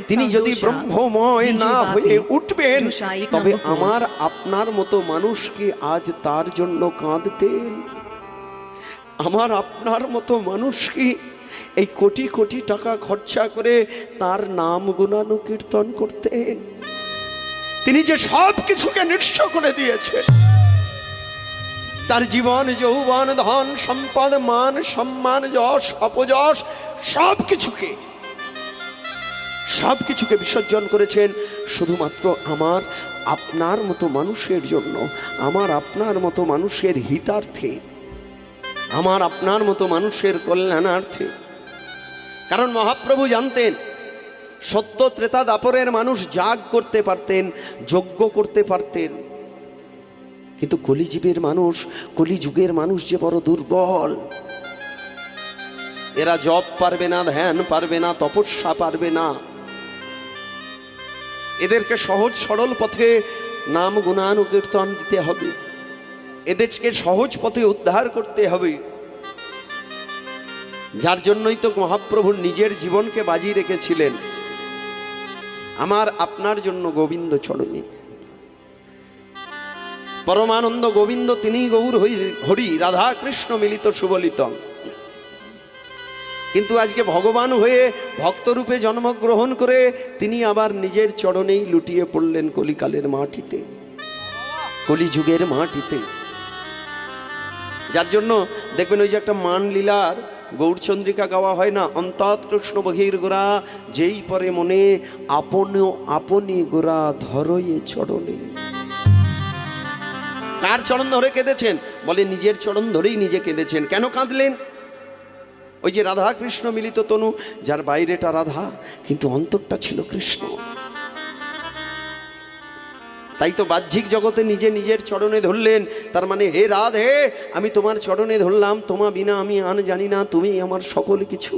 তিনি যদি ব্রহ্মময় না হয়ে উঠবেন তবে আমার আপনার মতো মানুষকে আজ তার জন্য কাঁদতেন। আমার আপনার মতো মানুষ কি এই কোটি কোটি টাকা খরচা করে তার নাম গুণানুকীর্তন করতেন? তিনি যে সব কিছুকে নিঃস্ব করে দিয়েছে, তার জীবন যৌবন ধন সম্পদ মান সম্মান যশ অপযশ সবকিছুকে বিসর্জন করেছেন শুধুমাত্র আমার আপনার মতো মানুষের জন্য, আমার আপনার মতো মানুষের হিতার্থে, আমার আপনার মতো মানুষের কল্যাণার্থে। কারণ মহাপ্রভু জানতেন সত্য ত্রেতা দাপরের মানুষ যাগ করতে পারতেন, যজ্ঞ করতে পারতেন, কিন্তু কলিজীবের মানুষ, কলিযুগের মানুষ যে বড় দুর্বল। এরা জপ পারবে না, ধ্যান পারবে না, তপস্যা পারবে না। এদেরকে সহজ সরল পথে নাম গুণানুকীর্তন দিতে হবে, এদেরকে সহজ পথে উদ্ধার করতে হবে। যার জন্যই তো মহাপ্রভুর নিজের জীবনকে বাজি রেখেছিলেন আমার আপনার জন্য গোবিন্দ চরণে। পরমানন্দ গোবিন্দ তিনি গৌর হরি রাধা কৃষ্ণ মিলিত সুবলিতং। কিন্তু আজকে ভগবান হয়ে ভক্তরূপে জন্মগ্রহণ করে তিনি আবার নিজের চরণেই লুটিয়ে পড়লেন কলিকালের মাটিতে, কলিযুগের মাটিতে। যার জন্য দেখবেন ওই যে একটা মান লীলার গৌরচন্দ্রিকা গাওয়া হয় না, অন্তৎ কৃষ্ণ বহির গোরা যেই পরে মনে আপনি গোরা ধরয়ে চরণে। কার চরণ ধরে কেঁদেছেন? বলে নিজের চরণ ধরেই নিজে কেঁদেছেন। কেন কাঁদলেন? ওই যে রাধা কৃষ্ণ মিলিত তনু, যার বাইরেটা রাধা কিন্তু অন্তরটা ছিল কৃষ্ণ। তাই তো বাহ্যিক জগতে নিজে নিজের চরণে ধরলেন। তার মানে হে রাধে, আমি তোমার চরণে ধরলাম, তোমা বিনা আমি আন জানি না, তুমি আমার সকল কিছু।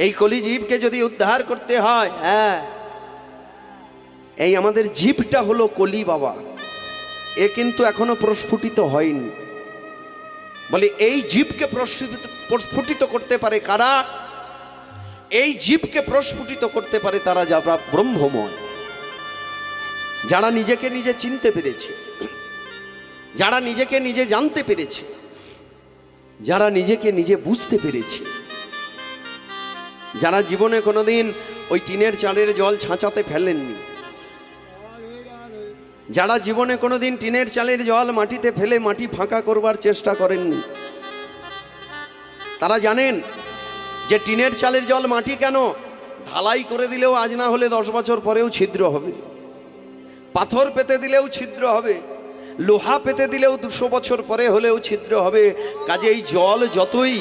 এই কলিজীবকে যদি উদ্ধার করতে হয়, হ্যাঁ, এই আমাদের জীবটা হলো কলি বাবা, এ কিন্তু এখনো প্রস্ফুটিত হয়নি। বলে এই জীবকে প্রস্ফুটিত করতে পারে কারা? এই জীবকে প্রস্ফুটিত করতে পারে তারা যারা ব্রহ্মময়, যারা নিজেকে নিজে চিনতে পেরেছে, যারা নিজেকে নিজে জানতে পেরেছে, যারা নিজেকে নিজে বুঝতে পেরেছে, যারা জীবনে কোনোদিন ওই টিনের চালের জল ছাঁচাতে ফেলেননি, যারা জীবনে কোনোদিন টিনের চালের জল মাটিতে ফেলে মাটি ফাঁকা করবার চেষ্টা করেননি, তারা জানেন যে টিনের চালের জল মাটি কেন ঢালাই করে দিলেও আজ না হলে 10 বছর পরেও ছিদ্র হবে, পাথর পেতে দিলেও ছিদ্র হবে, লোহা পেতে দিলেও 200 বছর পরে হলেও ছিদ্র হবে। কাজে এই জল যতই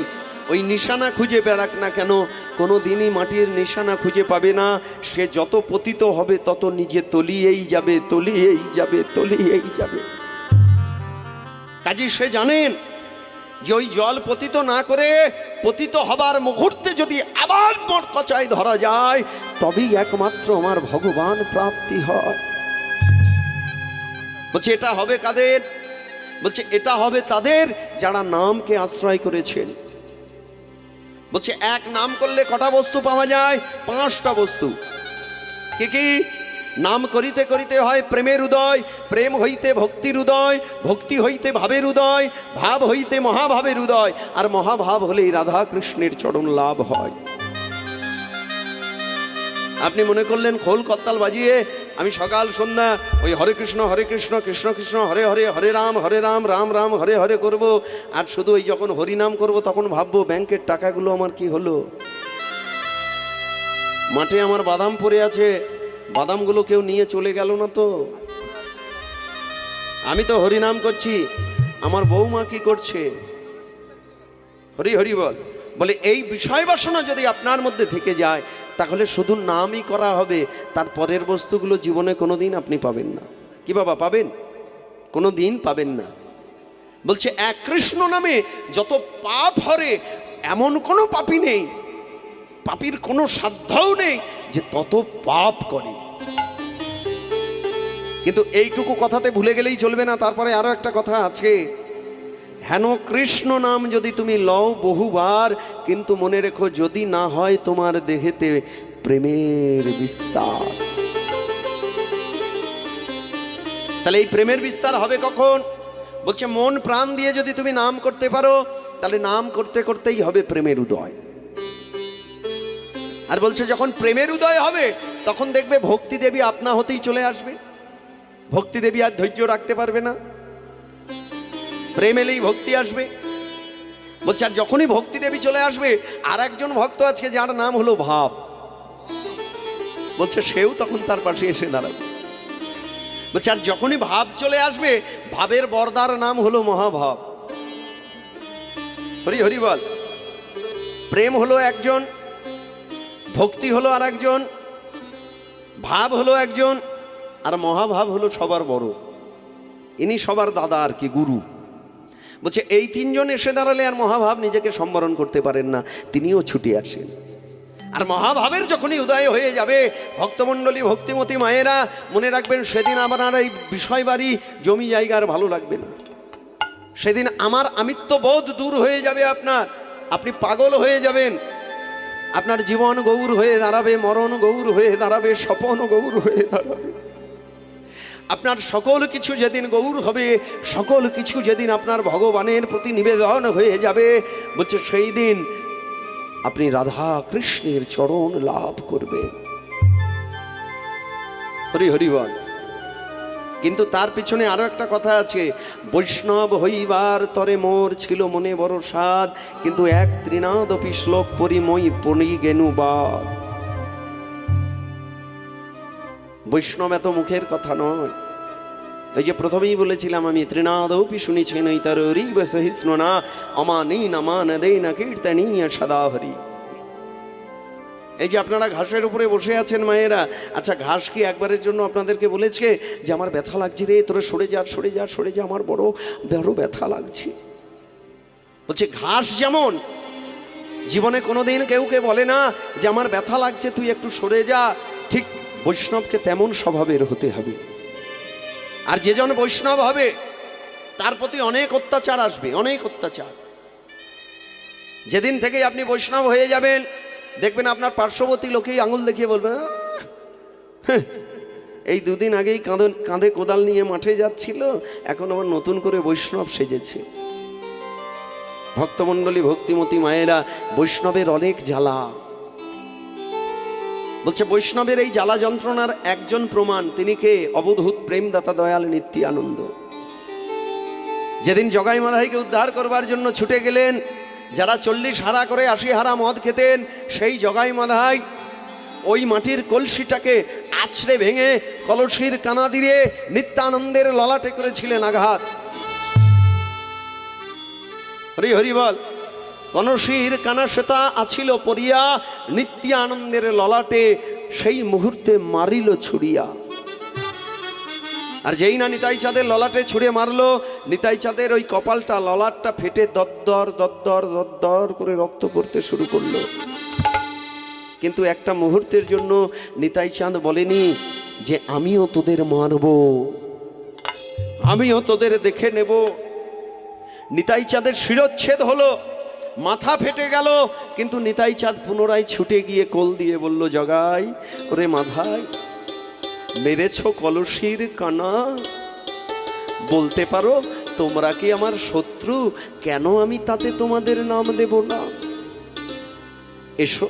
ওই নিশানা খুঁজে বেড়াক না কেন, কোনো দিনই মাটির নিশানা খুঁজে পাবে না। সে যত পতিত হবে তত নিজে তলিয়েই যাবে, তলিয়েই যাবে, তলিয়েই যাবে। কাজে সে জানেন যে ওই জল পতিত না করে পতিত হবার মুহূর্তে যদি আবার মোট কচায় ধরা যায়, তবেই একমাত্র আমার ভগবান প্রাপ্তি হয়। বলছে এটা হবে কাদের? বলছে এটা হবে তাদের যারা নামকে আশ্রয় করেছেন। বলছে এক নাম করলে কটা বস্তু পাওয়া যায়? 5টা বস্তু। কি কি? নাম করিতে করিতে হয় প্রেমের উদয়, প্রেম হইতে ভক্তির উদয়, ভক্তি হইতে ভাবের উদয়, ভাব হইতে মহাভাবের উদয়, আর মহাভাব হলেই রাধা কৃষ্ণের চরণ লাভ হয়। আপনি মনে করলেন খোল করতাল বাজিয়ে আমি সকাল সন্ধ্যা ওই হরে কৃষ্ণ কৃষ্ণ কৃষ্ণ হরে হরে, হরে রাম রাম রাম হরে হরে করব, আর শুধু ওই যখন হরিনাম করব তখন ভাববো ব্যাংকের টাকাগুলো আমার কি হলো, মাঠে আমার বাদাম পড়ে আছে, বাদামগুলো কেউ নিয়ে চলে গেল না তো, আমি তো হরিনাম করছি, আমার বৌমা কি করছে, হরি হরি বল। বলে এই বিষয় বাসনা যদি আপনার মধ্যে থেকে যায় তাহলে শুধু নামই করা হবে, তার পরের বস্তুগুলো জীবনে কোনোদিন আপনি পাবেন না। কি বাবা পাবেন? কোনো দিন পাবেন না। বলছে এক কৃষ্ণ নামে যত পাপ হরে এমন কোনো পাপী নেই, পাপীর কোনো সাধ্যও নেই যে তত পাপ করে। কিন্তু এইটুকু কথাতে ভুলে গেলেই চলবে না, তারপরে আরো একটা কথা আছে। হেন কৃষ্ণ নাম যদি তুমি লও বহুবার, কিন্তু মনে রেখো যদি না হয় তোমার দেহেতে প্রেমের বিস্তার। তাহলে এই প্রেমের বিস্তার হবে কখন? বলছে মন প্রাণ দিয়ে যদি তুমি নাম করতে পারো, তাহলে নাম করতে করতেই হবে প্রেমের উদয়। আর বলছে যখন প্রেমের উদয় হবে তখন দেখবে ভক্তি দেবী আপনা হতেই চলে আসবে। ভক্তি দেবী আর ধৈর্য রাখতে পারবে না, প্রেম এলেই ভক্তি আসবে। বলছে আর যখনই ভক্তি দেবী চলে আসবে, আর একজন ভক্ত আছে যার নাম হলো ভাব, বলছে সেও তখন তার পাশে এসে দাঁড়াবে। বলছে আর যখনই ভাব চলে আসবে, ভাবের বরদার নাম হলো মহাভাব। হরি হরি বল। প্রেম হলো একজন, ভক্তি হলো আর একজন, ভাব হলো একজন, আর মহাভাব হলো সবার বড়, ইনি সবার দাদা আর কি, গুরু। বলছে এই তিনজন এসে দাঁড়ালে আর মহাভাব নিজেকে সম্বরণ করতে পারেন না, তিনিও ছুটে আসেন। আর মহাভাবের যখনই উদয় হয়ে যাবে, ভক্তমণ্ডলী ভক্তিমতী মায়েরা মনে রাখবেন, সেদিন আপনার এই বিষয় বাড়ি জমি জায়গার ভালো লাগবে না। সেদিন আমার আমিত্ববোধ দূর হয়ে যাবে আপনার, আপনি পাগল হয়ে যাবেন। আপনার জীবন গৌর হয়ে দাঁড়াবে, মরণ গৌর হয়ে দাঁড়াবে, স্বপন গৌর হয়ে দাঁড়াবে। আপনার সকল কিছু যেদিন গৌর হবে, সকল কিছু যেদিন আপনার ভগবানের প্রতি নিবেদন হয়ে যাবে, বলছে সেই দিন আপনি রাধা কৃষ্ণের চরণ লাভ করবে। হরি হরি বল। কিন্তু তার পিছনে আরো একটা কথা আছে, বৈষ্ণব হইবার তরে মোর ছিল মনে বড় সাধ, কিন্তু এক ত্রিনাদপি শ্লোক পরিময় পণি গেনুবাদ। বৈষ্ণব এত মুখের কথা নয়। এই যে প্রথমেই বলেছিলাম আমি, ত্রিনাদপি শুনেছি নই তার রিব সহিষ্ণ না অমানি নামান দে না কীর্তনীয় সদা হরি। এই যে আপনারা ঘাসের উপরে বসে আছেন মায়েরা, আচ্ছা ঘাস কি একবারের জন্য আপনাদেরকে বলেছে যে আমার ব্যথা লাগছে রে, তোরা সরে যা সরে যা সরে যা, আমার বড় বড় ব্যথা লাগছে? বলছে ঘাস যেমন জীবনে কোনোদিন কেউকে বলে না যে আমার ব্যথা লাগছে তুই একটু সরে যা, ঠিক বৈষ্ণবকে তেমন স্বভাবের হতে হবে। আর যেজন বৈষ্ণব হবে তার প্রতি অনেক অত্যাচার আসবে, অনেক অত্যাচার। যেদিন থেকে আপনি বৈষ্ণব হয়ে যাবেন, দেখবেন আপনার পার্শ্ববর্তী লোকেই আঙুল দেখিয়ে বলবে, এই দুদিন আগেই কাঁধে কোদাল নিয়ে মাঠে যাচ্ছিল, এখন আবার নতুন করে বৈষ্ণব সেজেছে। ভক্তমণ্ডলী ভক্তিমতী মায়েরা, বৈষ্ণবের অনেক জ্বালা। বলছে বৈষ্ণবের এই জ্বালা যন্ত্রণার একজন প্রমাণ, তিনি কে? অবধূত প্রেমদাতা দয়াল নিত্যানন্দ। যেদিন জগাই মাধাইকে উদ্ধার করবার জন্য ছুটে গেলেন, যারা 40 হারা করে 80 হারা মদ খেতেন, সেই জগাই মাধাই ওই মাটির কলসিটাকে আছড়ে ভেঙে কলসির কানা দিয়ে নিত্যানন্দের ললাটে করেছিলেন আঘাত। হরি হরি বল। কলসির কানা সেতা আছিল পরিয়া, নিত্যানন্দের ললাটে সেই মুহূর্তে মারিল ছুড়িয়া। আর যেই না নিতাই চাঁদের ললাটে ছুঁড়ে মারলো, নিতাই চাঁদের ওই কপালটা, ললাটটা ফেটে দদ্দর দদ্দর দদ্দর করে রক্ত পড়তে শুরু করলো। কিন্তু একটা মুহূর্তের জন্য নিতাই চাঁদ বলেনি যে আমিও তোদের মারব, আমিও তোদের দেখে নেব। নিতাই চাঁদের শিরচ্ছেদ হলো, মাথা ফেটে গেল, কিন্তু নিতাই চাঁদ পুনরায় ছুটে গিয়ে কোল দিয়ে বলল, জগাই ওরে মাধাই, মেরেছ কলসির কানা, বলতে পারো তোমরা কি আমার শত্রু? কেন আমি তাতে তোমাদের নাম দেব না? এসো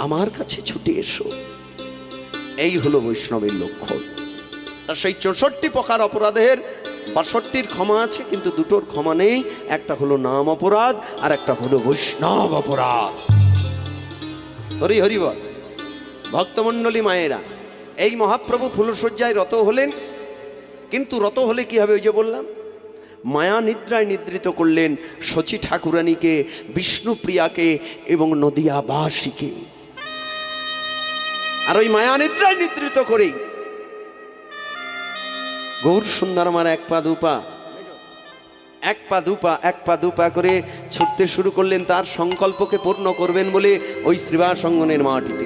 আমার কাছে ছুটে এসো। এই হলো বৈষ্ণবের লক্ষণ। তার সেই 64 প্রকার অপরাধের 62র ক্ষমা আছে, কিন্তু দুটোর ক্ষমা নেই। একটা হলো নাম অপরাধ, আর একটা হলো বৈষ্ণব অপরাধ। হরি হরি বল। ভক্তমণ্ডলী মায়েরা, এই মহাপ্রভু ফুলশয্যায় রত হলেন, কিন্তু রত হলে কি হবে? ওই যে বললাম, মায়া নিদ্রায় নিদ্রিত করলেন শচী ঠাকুরানীকে, বিষ্ণুপ্রিয়াকে এবং নদিয়াবাসীকে। আর ওই মায়া নিদ্রায় নিদ্রিত করেই গৌর সুন্দর আমার এক পা দুপা, এক পা দুপা, এক পা দুপা করে ছুটতে শুরু করলেন তার সংকল্পকে পূর্ণ করবেন বলে ওই শ্রীবাস অঙ্গনের মাটিতে।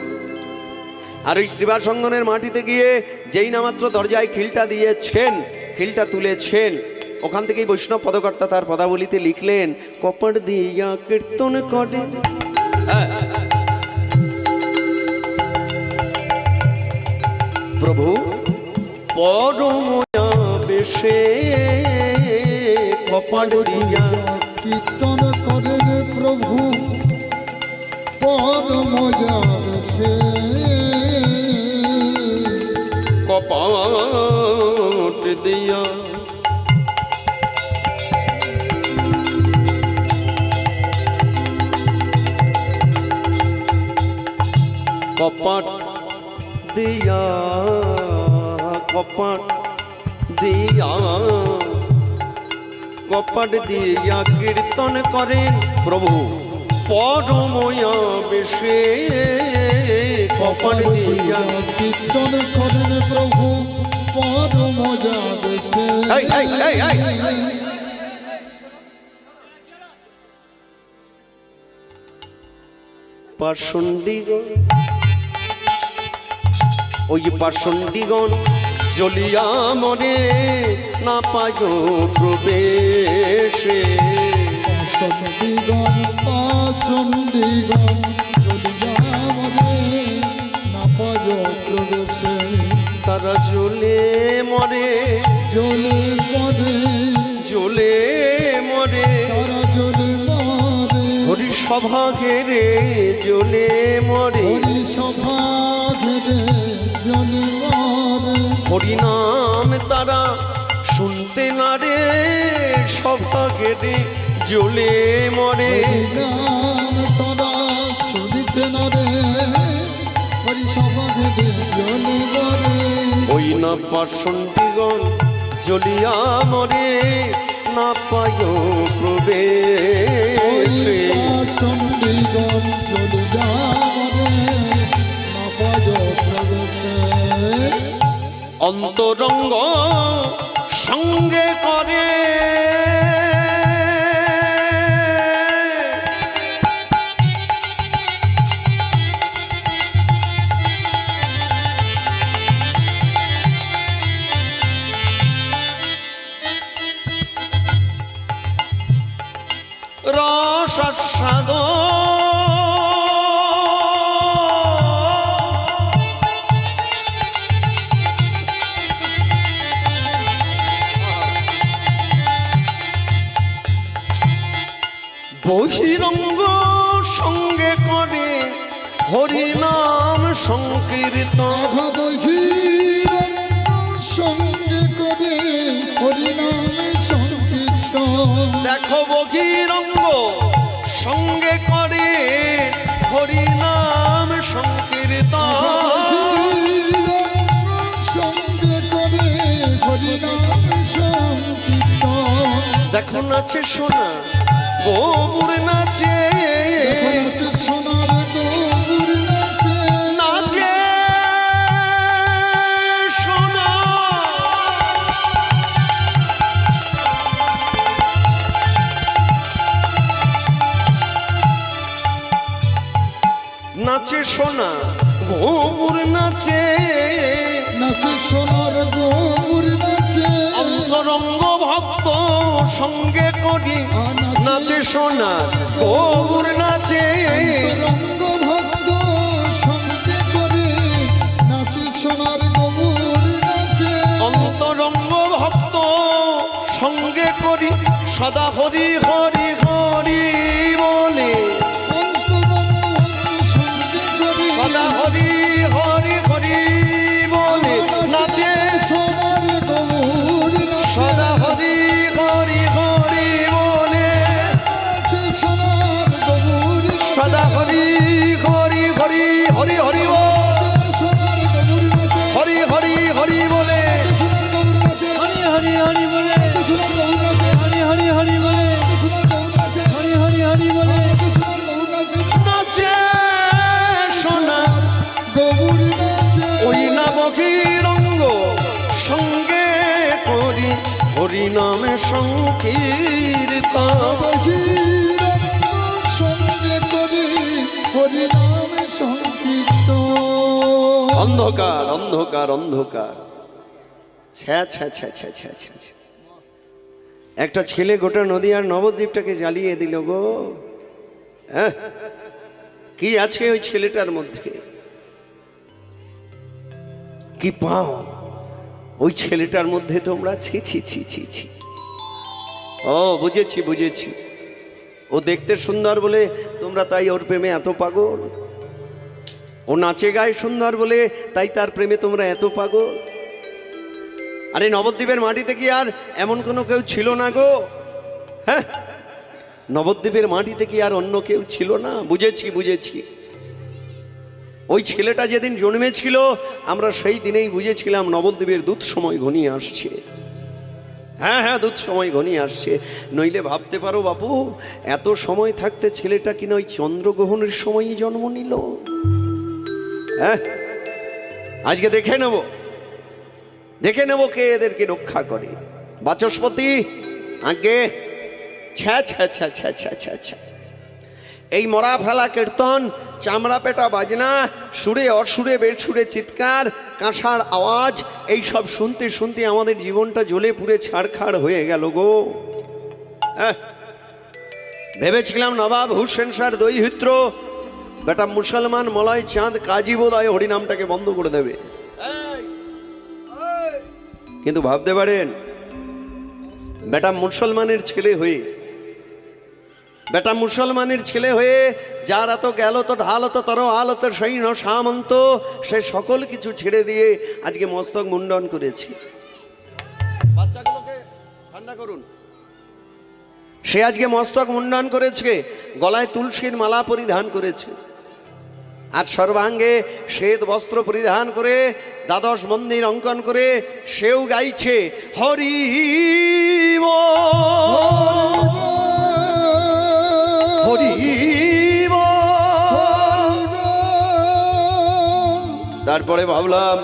আর ওই শ্রীবাস অঙ্গনের মাটিতে গিয়ে যেই না মাত্র দরজায় খিলটা দিয়েছেন, খিলটা তুলেছেন, ওখান থেকেই বৈষ্ণব পদকর্তা তার পদাবলিতে লিখলেন, কপট দিয়া কীর্তন করে প্রভু পরময়া বেশে কপাট দিয়া কীর্তন করেন প্রভু পরময়া বেশে কপাট দিয়া কপাট দিয়া কপাট দিয়া কপাট দিয়া কীর্তন করেন প্রভু পরময়া বেশে কপাট দিয়া কীর্তন করেন প্রভু পরময়া বেশে এই, এই, এই, এই। পাষণ্ডিগণ ওই পাষণ্ডিগণ জ্বলিয়া মরে না পায় প্রবেশে পাষণ্ডিগণ পাষণ্ডিগণ জ্বলিয়া মরে না পায় প্রবেশে তারা জ্বলে মরে জ্বলে মরে জ্বলে মরে তারা জ্বলে মরে হরি সভা ঘেরে জ্বলে মরে হরি সভা ঘেরে জ্বলে মরে হরিনাম তারা শুনতে না রে সভা ঘেরে জ্বলে মরে নাম তারা শুনিতে না রে হরি সভা ঘেরে জ্বলে মরে ওই না পাষণ্ডিগণ জ্বলিয়া মরে না পায় প্রবেশে পাষণ্ডিগণ চলে যাবে না পায় প্রবেশে অন্তরঙ্গ সঙ্গে করে রসাস্বাদ বহিরঙ্গ সঙ্গে করে হরিনাম সংকীর্তন সঙ্গে করে হরিনাম সংকীর্তন দেখো বহিরঙ্গ সঙ্গে করে হরিনাম সংকীর্তন সঙ্গে করে হরিনাম সংকীর্তন দেখো নাচে সোনা গোবুর নাচে সোনার গৌর নাচে নাচে সোনা নাচে সোনা গোবুর নাচে নাচে সোনার গৌর নাচে অন্তরঙ্গ ভক্ত সঙ্গে করি নাচে সোনা গোবুর নাচে রঙ্গ ভক্ত সঙ্গে করে নাচে সোনার গৌর নাচে অন্তরঙ্গ ভক্ত সঙ্গে করি সদা হরি হরি হরি বলে সঙ্গে করে সদা হরি হরি হরি বলে নাচে সোনার গৌর সদা হরি হরি হরি বলে নাচে সোনার গৌর সদা হরি হরি হরি হরি হরি বল সোনার গৌর নাচে হরি হরি হরি বলে সোনার গৌর নাচে হরি হরি হরি বলে সোনার গৌর নাচে হরি হরি হরি বলে সোনার গৌর নাচে হরি হরি হরি বলে সোনার গৌর নাচে নাচে সোনা গৌর নাচে ওই না বহিরঙ্গ সঙ্গে করি হরিনামে সংকীর্তন সঙ্গে করে হরিনাম সংকীর্তন অন্ধকার অন্ধকার অন্ধকার ছ্যা ছ্যা ছ্যা ছ্যা ছ্যা ছ্যা ছ্যা। একটা ছেলে গোটা নদী আর নবদ্বীপটাকে জ্বালিয়ে দিল গো। হ্যাঁ, কি আছে ওই ছেলেটার মধ্যে? কি পাও ওই ছেলেটার মধ্যে তোমরা? ছি ছি ছি ছি ছি। ও বুঝেছি বুঝেছি, ও দেখতে সুন্দর বলে তোমরা তাই ওর প্রেমে এত পাগল। ও নাচে গায়ে সুন্দর বলে তাই তার প্রেমে তোমরা এত পাগল। আরে নবদ্বীপের মাটিতে কি আর এমন কোনো কেউ ছিল না গো? হ্যাঁ, নবদ্বীপের মাটিতে কি আর অন্য কেউ ছিল না? বুঝেছি বুঝেছি, ওই ছেলেটা যেদিন জন্মেছিল আমরা সেই দিনেই বুঝেছিলাম নবদ্বীপের দূত সময় ঘনিয়ে আসছে। হ্যাঁ হ্যাঁ, দূত সময় ঘনিয়ে আসছে। নইলে ভাবতে পারো বাপু, এত সময় থাকতে ছেলেটা কিনা ওই চন্দ্রগ্রহণের সময়ই জন্ম নিল। হ্যাঁ, আজকে দেখে নেব কে এদেরকে রক্ষা করে। বাচস্পতি আগে ছ্যা ছ্যা ছ্যা ছ্যা ছ্যা ছ্যা ছ্যা, এই মরা ফেলা কীর্তন, চামড়া পেটা বাজনা, সুরে অসুরে বেসুরে চিৎকার, কাঁসার আওয়াজ, এই সব শুনতে শুনতে আমাদের জীবনটা জ্বলে পুড়ে ছাড়খাড় হয়ে গেল গো। ভেবেছিলাম নবাব হুসেন শাহর দৈহিত্র বেটা মুসলমান মলয় চাঁদ কাজী বোধহয় হরিনামটাকে বন্ধ করে দেবে, কিন্তু ভাবতে পারেন বেটা মুসলমানের ছেলে হয়ে যার এত গেল তো ঢাল তো তর আলত সৈন্য সামন্ত, সে সকল কিছু ছেড়ে দিয়ে আজকে মস্তক মুন্ডন করেছে। বাচ্চাগুলোকে ঠান্ডা করুন। সে আজকে মস্তক মুন্ডন করেছে, গলায় তুলসীর মালা পরিধান করেছে, আর সর্বাঙ্গে শ্বেত বস্ত্র পরিধান করে দ্বাদশ মন্দির অঙ্কন করে সেও গাইছে হরি হরি। তারপরে ভাবলাম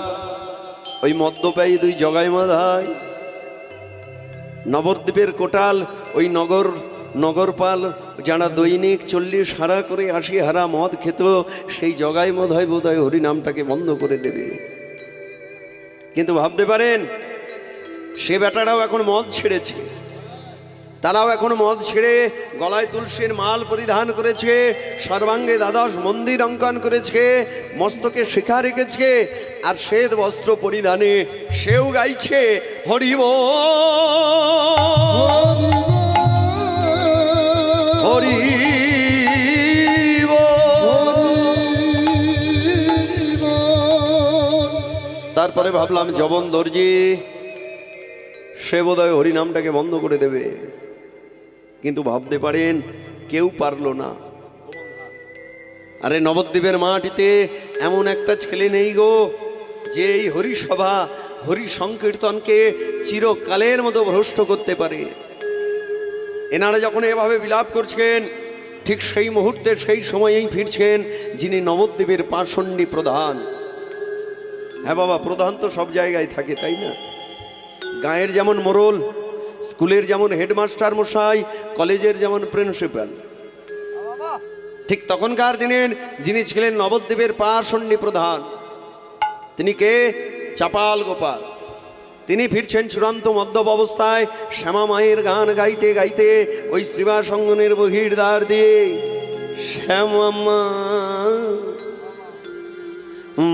ওই মদ্যপায়ী দুই জগাই মাধায় নবদ্বীপের কোটাল, ওই নগরপাল যারা দৈনিক 40 হারা করে 80 হারা মদ খেত, সেই জগাই মধায় বোধহয় হরিনামটাকে বন্ধ করে দেবে। কিন্তু ভাবতে পারেন সে বেটারাও এখন মদ ছেড়েছে, তারাও এখন মদ ছেড়ে গলায় তুলসীর মাল পরিধান করেছে, সর্বাঙ্গে দ্বাদশ মন্দির অঙ্কন করেছে, মস্তকে শিখা রেখেছে, আর শ্বেত বস্ত্র পরিধানে সেও গাইছে হরি হরি। তারপরে ভাবলাম জবন দর্জি সে বোধহয় হরিনামটাকে বন্ধ করে দেবে, কিন্তু ভাবতে পারেন কেউ পারলো না। আরে নবদ্বীপের মাটিতে এমন একটা ছেলে নেই গো যে এই হরিসভা হরি সংকীর্তনকে চিরকালের মতো ভ্রষ্ট করতে পারে। এনারা যখন এভাবে বিলাপ করছেন, ঠিক সেই মুহূর্তে সেই সময়েই ফিরছেন যিনি নবদ্বীপের পাষণ্ডী প্রধান। হ্যাঁ বাবা, প্রধান তো সব জায়গায় থাকে, তাই না? গাঁয়ের যেমন মোড়ল, স্কুলের যেমন হেডমাস্টার মশাই, কলেজের যেমন প্রিন্সিপাল, ঠিক তখনকার দিনের যিনি ছিলেন নবদ্বীপের পাষণ্ডী প্রধান, তিনি কে? চাপাল গোপাল। তিনি ফিরছেন চূড়ান্ত মদ্যপ অবস্থায়, শ্যামা মায়ের গান গাইতে গাইতে ওই শ্রীবাস অঙ্গনের বহির দ্বার দিয়ে শ্যামা মা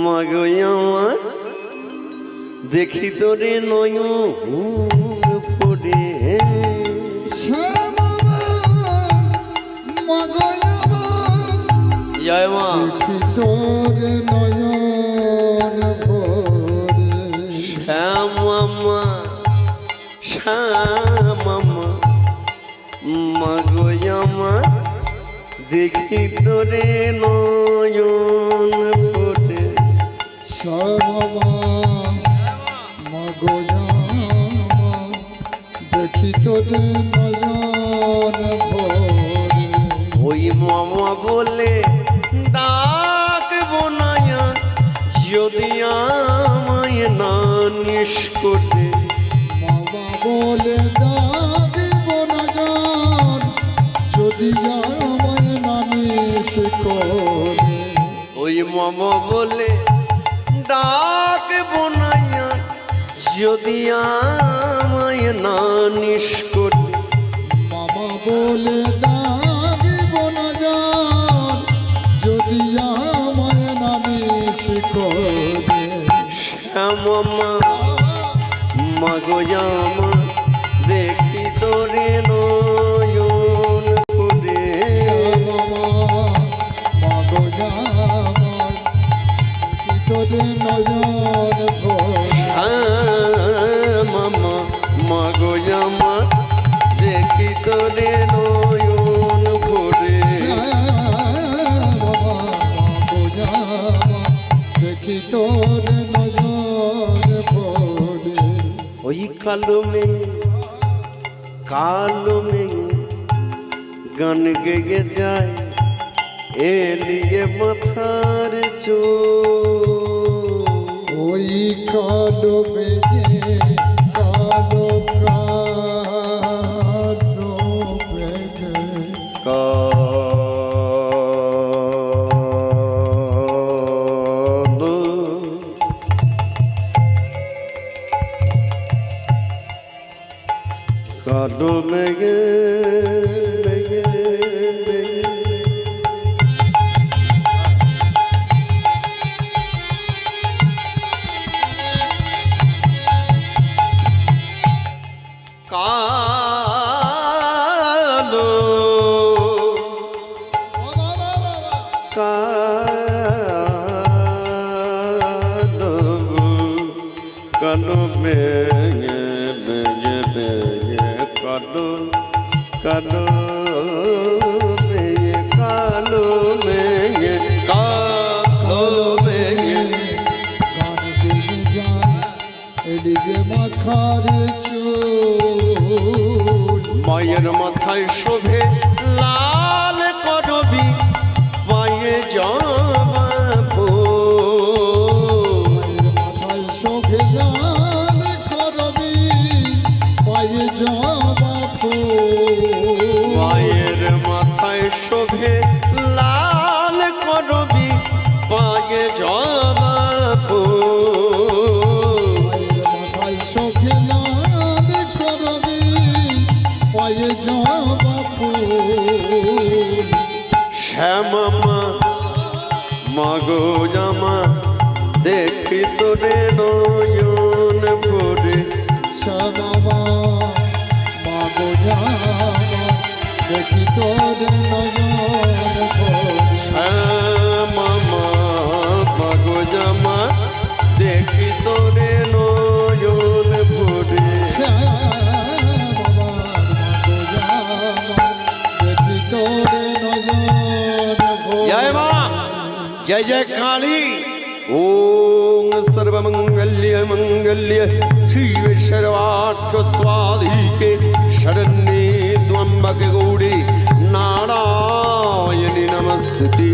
মাগো আমার দেখি তোরে নয়ন ফোরে, জয় মা শ্যামা শ্যামা মাগো আমার দেখি তোরে নয়ন ফোরে, দেখি তোদের নয়ন ভরে। ওই মামা বলে ডাকবো নয়ন যদি আমায় না নিষ্কটে, মামা বলে ডাকিব নয়ন যদি আমায় না নিষ্কটে। ওই মামা বলে ডাকবো নয়ন যদি আমায় না নিষ্কটে, মামা বলে ডাকিব নয়ন যদি আমায় না নিষ্কটে। শ্যামা মাগো জামা দেখি তোরে নয়ন করে মাগো জামাই তোরে নয়ন ভরে মামা মাগো জামা দেখি তোরে নয়ন ভরে মাগো জামাই দেখি তোরে নয়ন ভরে ওই কালো মেঘে গান গেগে যায় এলিয়ে মাথার চোখ ওই কালো মেঘে কালো কালো মেঘে কালো কালো মেঘে মেঘে মেঘে কালো কালো কালো মেঘে মেঘে মেঘে কালো কালো মেঘে কালো মেঘে কালো মেঘে গান গেয়ে যায় এদিকে মাথার চুল মায়ের মাথায় শোভে লাল করবি পায়ে জবা ফুল মাথায় শোভে লাল করবি পায়ে জবা ফুল মায়ের মাথায় শোভে লাল করবি পায়ে জবা ফুল মাথায় শোভে লাল করবি পায়ে জবা ফুল শ্যামা মাগো জামা দেখি তোরে নয়ন ভরে শ্যামা মাগো জামা দেখি তোর নয়ন ভরে শ্যামা মাগো জামা দেখি তোরে নয়ন ভরে जय मां जय जय काली ओम सर्वमंगल्य मंगल्य शिव सर्वार्थ स्वाधिके शरण्ये त्र्यंबके गौरी नारायणी नमस्ते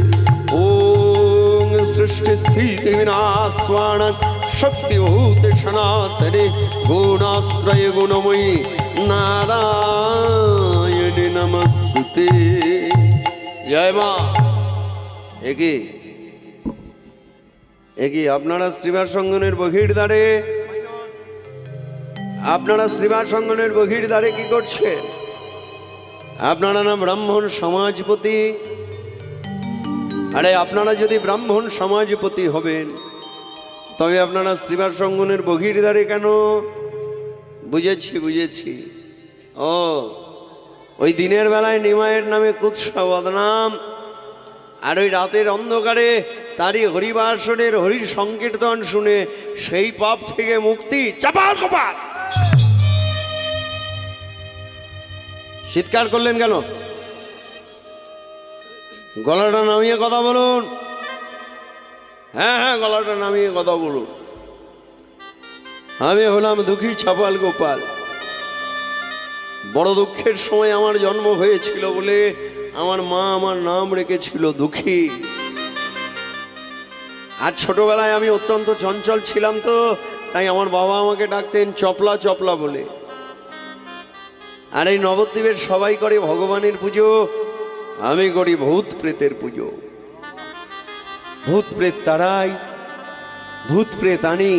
ओम सृष्टि स्थिति विनाशवाण शक्तिभूत सनातने गुणाश्रय गुणमयी नारायणी नमस्ते जय मां একই আপনারা শ্রীবাস সঙ্গনের বহির দ্বারে কি করছেন? আপনারা না ব্রাহ্মণ সমাজপতি? আরে আপনারা যদি ব্রাহ্মণ সমাজপতি হবেন তবে আপনারা শ্রীবাস সঙ্গনের বহির দ্বারে কেন? বুঝেছি ও ওই দিনের বেলায় নিমায়ের নামে কুৎসা বদনাম, আর ওই রাতের অন্ধকারে তারই হরিবাসনের হরির সংকীর্তন শুনে সেই পাপ থেকে মুক্তি। চাপাল কপাল! চিৎকার করলেন কেন? গলাটা নামিয়ে কথা বলুন। হ্যাঁ, গলাটা নামিয়ে কথা বলুন। আমি হলাম দুঃখী চাপাল গোপাল। বড় দুঃখের সময় আমার জন্ম হয়েছিল বলে আমার মা আমার নাম রেখেছিল দুঃখী। আর ছোটবেলায় আমি অত্যন্ত চঞ্চল ছিলাম, তো তাই আমার বাবা আমাকে ডাকতেন চপলা চপলা বলে। আর এই নবদ্বীপের সবাই করে ভগবানের পুজো, আমি করি ভূত প্রেতের পুজো। ভূত প্রেত তারাই, ভূত প্রেত আনি।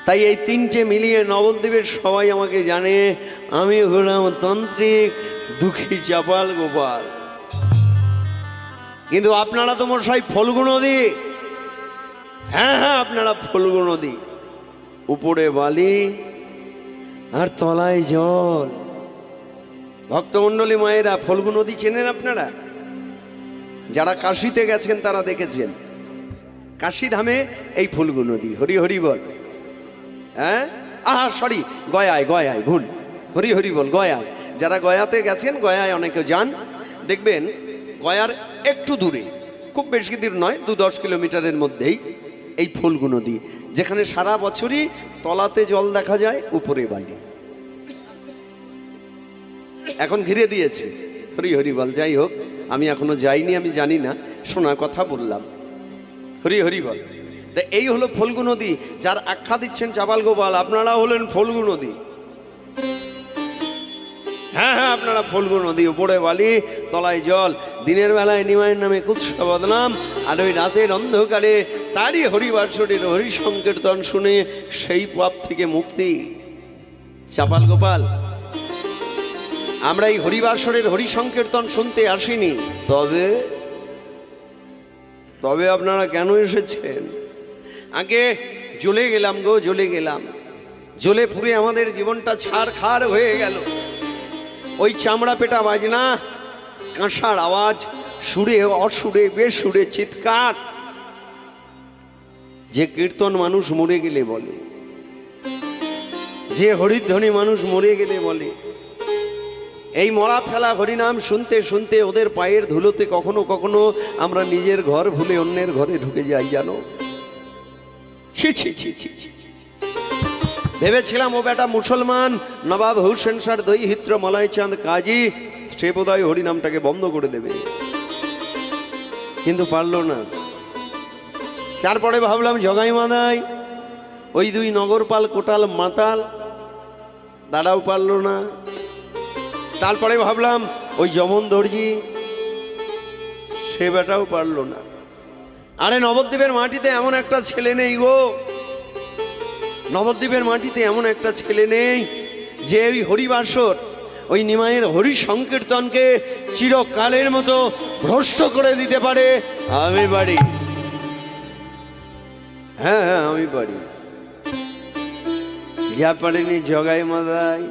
তাই এই তিনটে মিলিয়ে নবদ্বীপের সবাই আমাকে জানে আমি হলাম তান্ত্রিক দুঃখী চাপাল গোপাল। কিন্তু আপনারা তো মশাই ফল্গু নদী, হ্যাঁ হ্যাঁ, আপনারা ফল্গু নদী, উপরে বালি আর তলায় জল। ভক্তমণ্ডলী মায়েরা, ফল্গু নদী চেনেন আপনারা? যারা কাশীতে গেছেন তারা দেখেছেন, কাশী ধামে এই ফল্গু নদী। হরি হরি বল। হ্যাঁ, সরি, গয়ায়, গয়ায়, ভুল, হরি হরি বল, গয়ায়। যারা গয়াতে গেছেন, গয়ায় অনেকে যান, দেখবেন গয়ার একটু দূরে, খুব বেশি দূর নয়, 2-10 কিলোমিটারের মধ্যেই এই ফল্গু নদী, যেখানে সারা বছরই তলাতে জল দেখা যায়, উপরে বালি। এখন ঘিরে দিয়েছে। হরি হরি বল। যাই হোক, আমি এখনো যাইনি, আমি জানি না, শোনা কথা বললাম। হরি হরি বল। তা এই হলো ফল্গু নদী, যার আখ্যা দিচ্ছেন চাপাল গোপাল। আপনারা হলেন ফল্গু নদী। হ্যাঁ হ্যাঁ, আপনারা ফল্গু নদী, উপরে বালি তলায় জল। দিনের বেলায় নিমাইয়ের নামে কুৎসা বদনাম, আর ওই রাতের অন্ধকারে তারই হরিবাসরের হরি সংকীর্তন শুনে সেই পাপ থেকে মুক্তি। চাপাল গোপাল, আমরা এই হরিবাসরের হরি সংকীর্তন শুনতে আসিনি, তবে আপনারা কেন এসেছেন? আগে জ্বলে গেলাম গো, জ্বলে গেলাম, জ্বলে পুড়ে আমাদের জীবনটা ছারখার হয়ে গেল। ওই চামড়া পেটা বাজনা, কাঁসার আওয়াজ, সুরে অসুরে বেসুরে চিৎকার, যে কীর্তন মানুষ মরে গেলে বলে, যে হরিধ্বনি মানুষ মরে গেলে বলে, এই মরা ফেলা হরিনাম শুনতে শুনতে ওদের পায়ের ধুলোতে কখনো কখনো আমরা নিজের ঘর ভুলে অন্যের ঘরে ঢুকে যাই, জানো? ছি ছি ছি ছি ছি। ভেবেছিলাম ও বেটা মুসলমান, নবাব হুসেন শাহ দৈহিত্র মলয় চাঁদ কাজী, সে বোধহয় হরিনামটাকে বন্ধ করে দেবে, কিন্তু পারলো না। তারপরে ভাবলাম জগাই মাদাই, ওই 2 নগরপাল কোটাল মাতাল, তারাও পারলো না। তারপরে ভাবলাম ওই যমন দর্জি, সে বেটাও পারলো না। আরে নবদ্বীপের মাটিতে এমন একটা ছেলে নেই গো, নবদ্বীপের মাটিতে এমন একটা ছেলে নেই যে ওই হরিবাসর, ওই নিমাইয়ের হরি সংকীর্তনকে চিরকালের মতো ভ্রষ্ট করে দিতে পারে। আমি পারি, হ্যাঁ হ্যাঁ আমি পারি। যা পারেনি জগাই মাদাই,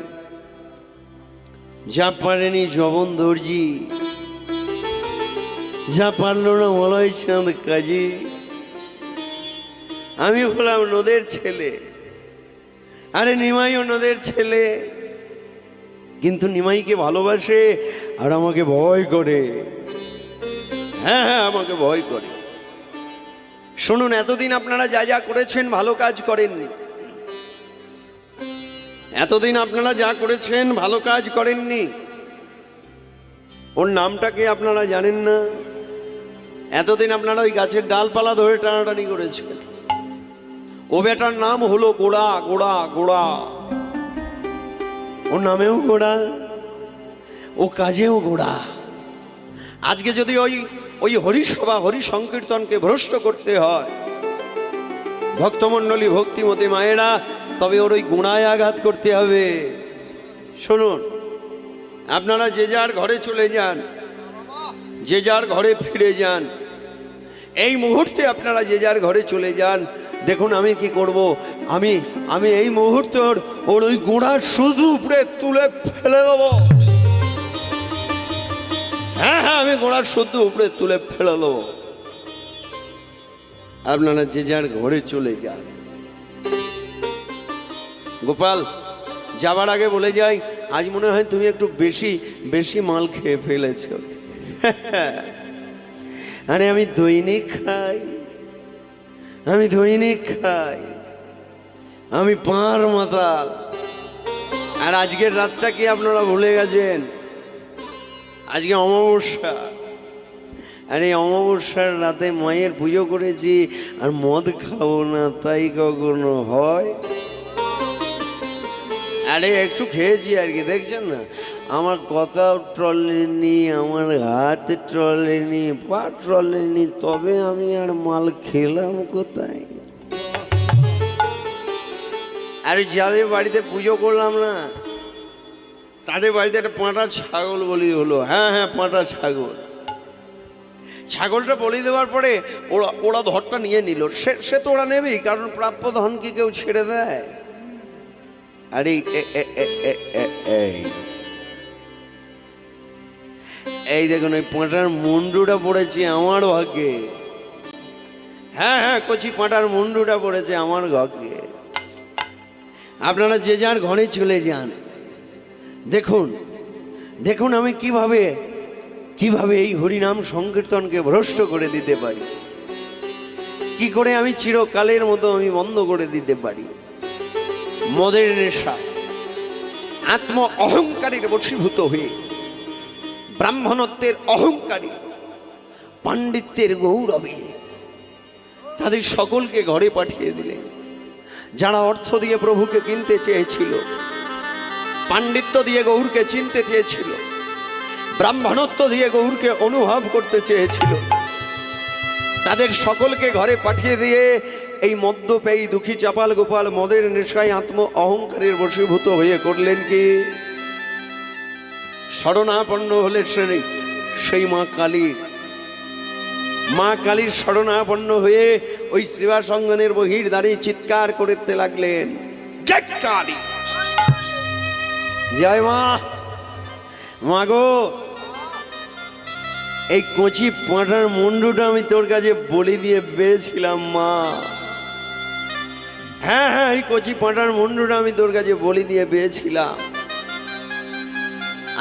যা পারেনি যমন দর্জি, যা পারল না মলয় চাঁদ কাজী, আমি হলাম নদের ছেলে। আরে নিমাইও নদের ছেলে, কিন্তু নিমাইকে ভালোবাসে আর আমাকে ভয় করে। হ্যাঁ হ্যাঁ, আমাকে ভয় করে। শুনুন, এতদিন আপনারা যা যা করেছেন ভালো কাজ করেননি, এতদিন আপনারা যা করেছেন ভালো কাজ করেননি। ওর নামটাকে আপনারা জানেন না। এতদিন আপনারা ওই গাছের ডালপালা ধরে টানাটানি করেছেন। ও বেটার নাম হলো গোড়া, গোড়া, গোড়া। ওর নামেও গোড়া, ও কাজেও গোড়া। আজকে যদি ওই হরিসভা হরি সংকীর্তনকে ভ্রষ্ট করতে হয়, ভক্তমণ্ডলী ভক্তিমতী মায়েরা, তবে ওর ওই গোড়ায় আঘাত করতে হবে। শুনুন, আপনারা যে যার ঘরে চলে যান, যে যার ঘরে ফিরে যান। এই মুহূর্তে আপনারা যে যার ঘরে চলে যান। দেখুন আমি কি করব, আমি এই মুহূর্তে ওর ওই গোড়ার শুধু উপরে তুলে ফেলে দেব। হ্যাঁ হ্যাঁ, আমি গোড়ার শুধু উপরে তুলে ফেলে দেব। আপনারা যে যার ঘরে চলে যান। গোপাল, যাবার আগে বলে যাই, আজ মনে হয় তুমি একটু বেশি মাল খেয়ে ফেলেছ। আরে আমি দৈনিক খাই, আমি দৈনিক খাই, আমি পাঁর মাতাল। আর আজকের রাতটা কি আপনারা ভুলে গেছেন? আজকে অমাবস্যা। আর এই অমাবস্যার রাতে মায়ের পুজো করেছি, আর মদ খাবো না তাই কখনো হয়? আরে একটু খেয়েছি আর কি, দেখছেন না? আমার কথাও ট্রলেনি, আমার হাত ট্রলেনি, পা ট্রলেনি, তবে আমি আর মাল খেলাম কোথায়? আরে যাদের বাড়িতে পুজো করলাম না, তাদের বাড়িতে একটা পাঁটা ছাগল বলি হলো। হ্যাঁ হ্যাঁ, পাঁটা ছাগল। ছাগলটা বলি দেওয়ার পরে ওরা ওরা ধরটা নিয়ে নিল, সে তো ওরা নেবেই, কারণ প্রাপ্য ধন কি কেউ ছেড়ে দেয়? আরে এই দেখুন, ওই পাঁটার মুন্ডুটা পড়েছে আমার ভাগ্যে। হ্যাঁ হ্যাঁ, কচি পাঁটার মুন্ডুটা পড়েছে আমার ভাগ্যে। আপনারা যে যার ঘরে চলে যান, দেখুন দেখুন আমি কিভাবে কিভাবে এই হরিনাম সংকীর্তনকে ভ্রষ্ট করে দিতে পারি, কি করে আমি চিরকালের মতো আমি বন্ধ করে দিতে পারি। মদের নেশা আত্ম অহংকারের বশীভূত হয়ে ব্রাহ্মণত্বের অহংকারী পাণ্ডিত্যের গৌরবে তাদের সকলকে ঘরে পাঠিয়ে দিলেন। যারা অর্থ দিয়ে প্রভুকে কিনতে চেয়েছিল, পাণ্ডিত্য দিয়ে গৌরকে চিনতে চেয়েছিল, ব্রাহ্মণত্ব দিয়ে গৌরকে অনুভব করতে চেয়েছিল, তাদের সকলকে ঘরে পাঠিয়ে দিয়ে এই মদ্যপেয়ী দুঃখী চাপাল গোপাল মদের নেশায় আত্ম অহংকারের বশীভূত হয়ে করলেন কি? শরণাপন্ন হলে সেই মা কালীর শরণাপন্ন হয়ে ওই শ্রীবাসঙ্গনের বহির দাঁড়িয়ে চিৎকার করতে লাগলেন, জয় কালী, জয় মা। মাগো, এই কচি পাঁটার মুন্ডুটা আমি তোর কাছে বলি দিয়ে পেয়েছিলাম মা। হ্যাঁ হ্যাঁ, এই কচি পাঁটার মুন্ডুটা আমি তোর কাছে বলি দিয়ে পেয়েছিলাম।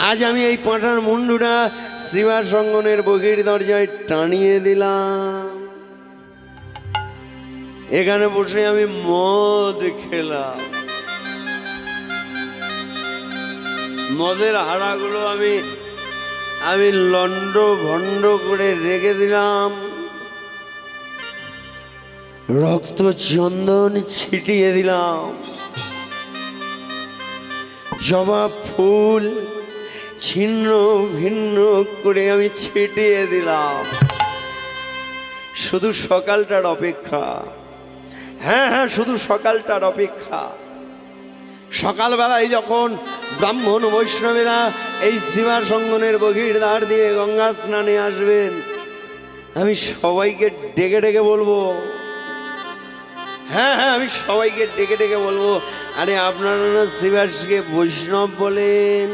আজ আমি এই পাঁটার মুন্ডুটা শ্রীবাসঙ্গনের বগির দরজায় টানিয়ে দিলাম। এখানে বসে আমি মদ খেলাম, মদের হাড়াগুলো আমি লন্ড ভন্ড করে রেখে দিলাম, রক্ত চন্দন ছিটিয়ে দিলাম, জবা ফুল ছিন্ন ভিন্ন করে আমি ছিটিয়ে দিলাম। শুধু সকালটার অপেক্ষা, হ্যাঁ হ্যাঁ, শুধু সকালটার অপেক্ষা। সকালবেলায় যখন ব্রাহ্মণ বৈষ্ণবেরা এই শ্রীবাসঙ্গনের বগির দ্বার দিয়ে গঙ্গা স্নানে আসবেন, আমি সবাইকে ডেকে ডেকে বলবো, হ্যাঁ হ্যাঁ, আমি সবাইকে ডেকে ডেকে বলবো, আরে আপনারা না শ্রীবাসকে বৈষ্ণব বলেন,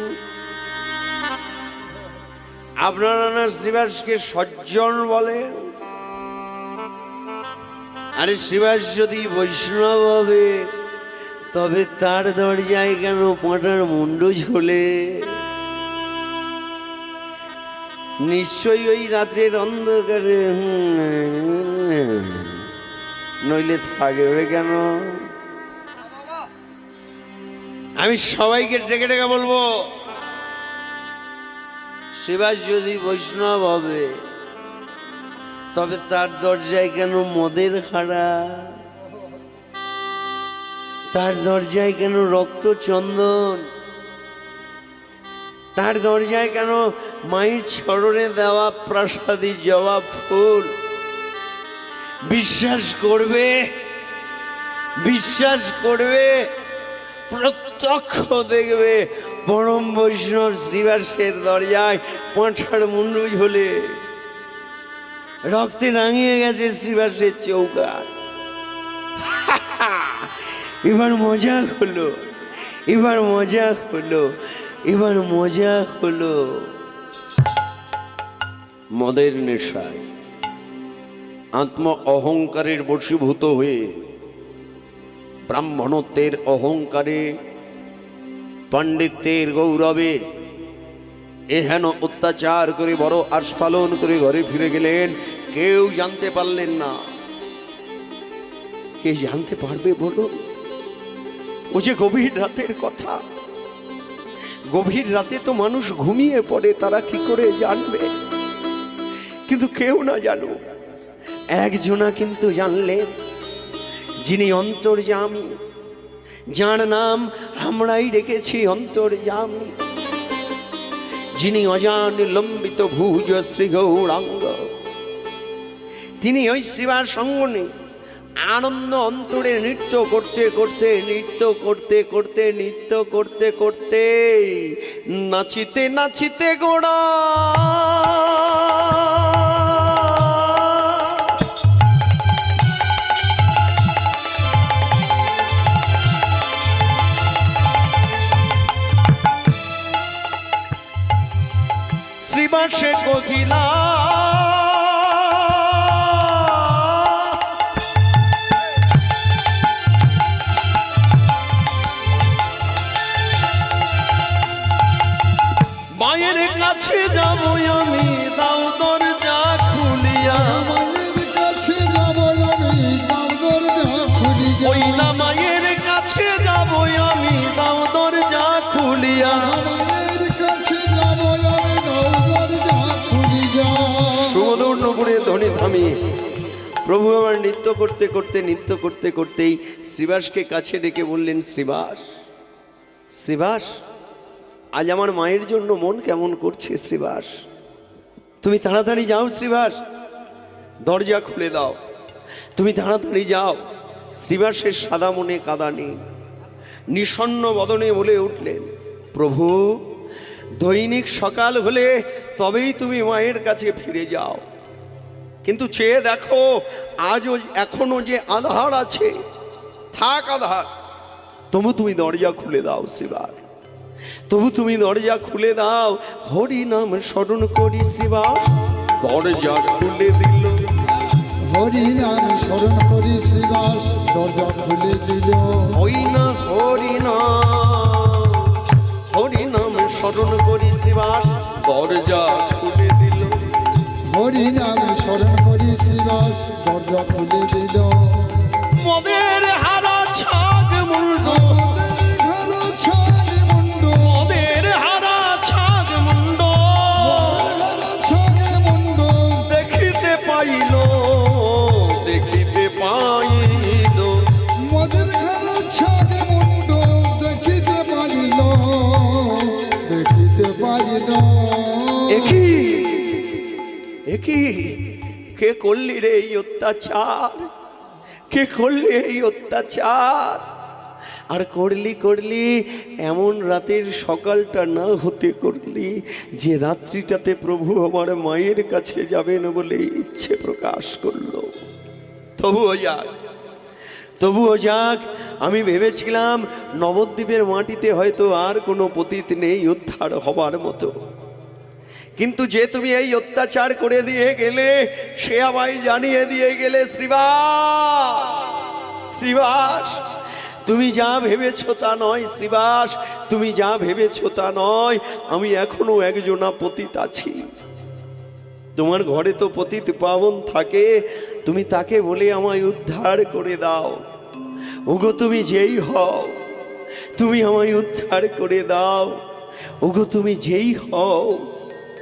আপনারা না শ্রীবাসকে সজ্জন বলেন, আরে শ্রীবাস যদি বৈষ্ণব হবে তবে তার দরজায় কেন পাঁটার মুন্ডু ঝোলে? নিশ্চয়ই ওই রাতের অন্ধকারে, নইলে থাকবে কেন? আমি সবাইকে ডেকে ডেকে বলবো, শ্রীবাস যদি বৈষ্ণব হবে তবে তার দরজায় কেন মদের খাড়া? তার দরজায় কেন রক্ত চন্দন? তার দরজায় কেন মায়ের চরণে দেওয়া প্রসাদী জবা ফুল? বিশ্বাস করবে, বিশ্বাস করবে, প্রত্যক্ষ দেখবে পরম বৈষ্ণব শ্রীবাসের দরজায় পাঁঠার মুন্ডু ঝোলে, রক্তে রাঙিয়ে গেছে শ্রীবাসের চৌকাঠ। এবার মজা হলো, এবার মজা হলো, এবার মজা হলো। মদের নেশায় আত্ম অহংকারের বশীভূত হয়ে ব্রাহ্মণত্বের অহংকারে পাণ্ডিত্যের গৌরবে এহেন অত্যাচার করে বড় আস্ফালন করে ঘরে ফিরে গেলেন। কেউ জানতে পারলেন না। কে জানতে পারবে বলো? ও যে গভীর রাতের কথা, গভীর রাতে তো মানুষ ঘুমিয়ে পড়ে, তারা কি করে জানবে? কিন্তু কেউ না জানুক, একজনা কিন্তু জানলেন, যিনি অন্তর্যামী, যার নাম আমরাই রেখেছি অন্তর্যামী, যিনি অজান লম্বিত ভুজ শ্রী গৌরাঙ্গ, তিনি ওই শ্রীবাসঙ্গনে আনন্দ অন্তরে নৃত্য করতে করতে নৃত্য করতে করতে নৃত্য করতে করতে নাচিতে নাচিতে গোড়া শ্রীবাসে কোকিলা মায়ের কাছে যাব আমি, দাও দরজা খুলিয়া। মায়ের কাছে যাব আমি, দাও দরজা খুলিয়া। ওই না মায়ের কাছে যাব আমি, দাও দরজা খুলিয়া। মায়ের কাছে যাব আমি, দাও দরজা খুলিয়া। সুমধুর নপুরে ধ্বনি থামিয়ে প্রভু আমার নৃত্য করতে করতেই শ্রীবাসকে কাছে ডেকে বললেন, শ্রীবাস, শ্রীবাস, আজ আমার মায়ের জন্য মন কেমন করছে শ্রীবাস, তুমি তাড়াতাড়ি যাও শ্রীবাস, দরজা খুলে দাও, তুমি তাড়াতাড়ি যাও। শ্রীবাসের সাদা মনে কাদা নেই, নিষণ্ণ বদনে বলে উঠলেন, প্রভু, দৈনিক সকাল হলে তবেই তুমি মায়ের কাছে ফিরে যাও, কিন্তু চেয়ে দেখো আজও এখনো যে আধার আছে, থাক আধার, তবু তুমি দরজা খুলে দাও শ্রীবাস, তবু তুমি দরজা খুলে দাও। হরি নাম স্মরণ করি শ্রীবাস, দরজা খুলে দিল। হরি নাম স্মরণ করি শ্রীবাস, দরজা খুলে দিল। ওই না হরি নাম স্মরণ করি শ্রীবাস, দরজা খুলে দিল। হরি নাম স্মরণ করি শ্রীবাস, দরজা খুলে দিল। মদের হারা ছাগ মুন্ড, আমাদের ঘর ছাড়ে মুন্ড, মদের হারা ছাগ মুন্ড, ঘর ছাড়ে মুন্ড। দেখিতে পাইল, দেখিতে পাইল। মদের ঘর ছাড়ে মুন্ড, দেখিতে পারিল, দেখিতে পারিল। একই একই কে করলি রে এই অত্যাচার, কে করলি এই অত্যাচার? আর করলি এমন রাতের সকালটা না হতে করলি যে রাত্রিটাতে প্রভু আমার মায়ের কাছে যাবেন বলে ইচ্ছে প্রকাশ করলো। তবুও যাক, আমি ভেবেছিলাম নবদ্বীপের মাটিতে হয়তো আর কোনো পতিত নেই উদ্ধার হবার মতো, কিন্তু যে তুমি এই অত্যাচার করে দিয়ে গেলে, সে আমায় জানিয়ে দিয়ে গেলে, শ্রীবাস, তুমি যা ভেবেছ তা নয় শ্রীবাস, তুমি যা ভেবেছ তা নয়। আমি এখনো একজনা পতিত আছি, তোমার ঘরে তো পতিত পাবন থাকে, তুমি তাকে বলে আমায় উদ্ধার করে দাও। ওগো তুমি যেই হও, তুমি আমায় উদ্ধার করে দাও। ওগো তুমি যেই হও,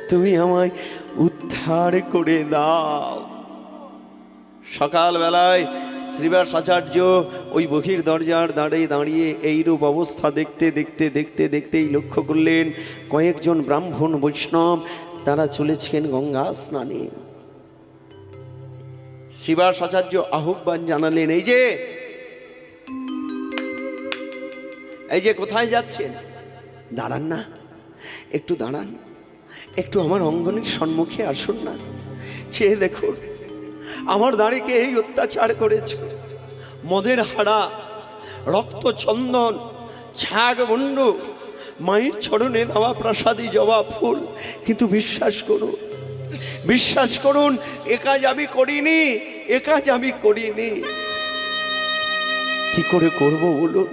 তুমি আমায় উদ্ধার করে দাও। সকালবেলায় শ্রীবাস আচার্য ওই বহির দরজার দাঁড়িয়ে এইরূপ অবস্থা দেখতেই লক্ষ্য করলেন কয়েকজন ব্রাহ্মণ বৈষ্ণব তারা চলেছেন গঙ্গা স্নানে। শ্রীবাস আচার্য আহ্বান জানালেন, এই যে কোথায় যাচ্ছেন? দাঁড়ান না, একটু দাঁড়ান, একটু আমার অঙ্গনের সম্মুখে আসুন না, চেয়ে দেখুন আমার দাঁড়িকে এই অত্যাচার করেছ। মদের হাড়া, রক্ত চন্দন, ছাগ মুন্ডু, মায়ের চরণে দেওয়া প্রাসাদী জবা ফুল, কিন্তু বিশ্বাস করুন এ কাজ আমি করিনি। কি করে করব বলুন?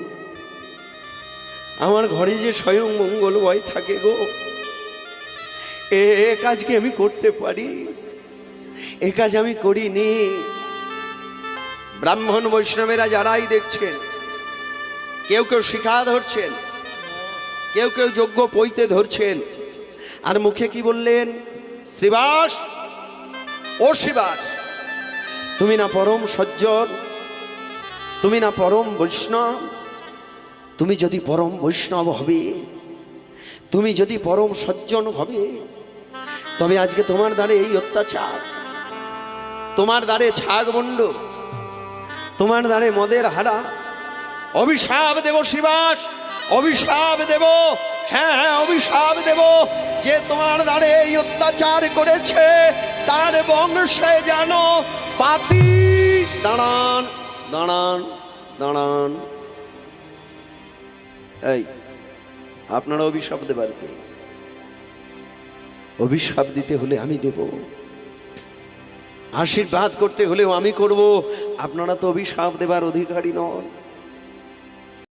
আমার ঘরে যে স্বয়ং মঙ্গলময় থাকে গো, এ কাজকে আমি করতে পারি? এ কাজ আমি করিনি। ব্রাহ্মণ বৈষ্ণবেরা যারাই দেখছেন, কেউ শিখা ধরছেন, কেউ যজ্ঞ পইতে ধরছেন, আর মুখে কি বললেন? শ্রীবাস, ও শ্রীবাস, তুমি না পরম সজ্জন, তুমি না পরম বৈষ্ণব, তুমি যদি পরম বৈষ্ণব হবে, তুমি যদি পরম সজ্জন হবে, তবে আজকে তোমার দ্বারে এই অত্যাচার, তোমার দ্বারে ছাগমুণ্ড, তোমার দ্বারে মদের হাড়া, অভিশাপ দেব শ্রীবাস, অভিশাপ দেব, হ্যাঁ অভিশাপ দেব, যে তোমার দ্বারে এই অত্যাচার করেছে তার বংশে যেন পাতি। দাঁড়ান, এই আপনারা অভিশাপ দেবার কে? অভিশাপ দিতে হলে আমি দেব, আশীর্বাদ করতে হলেও আমি করব। আপনারা তো অভিশাপ দেবার অধিকারী নন।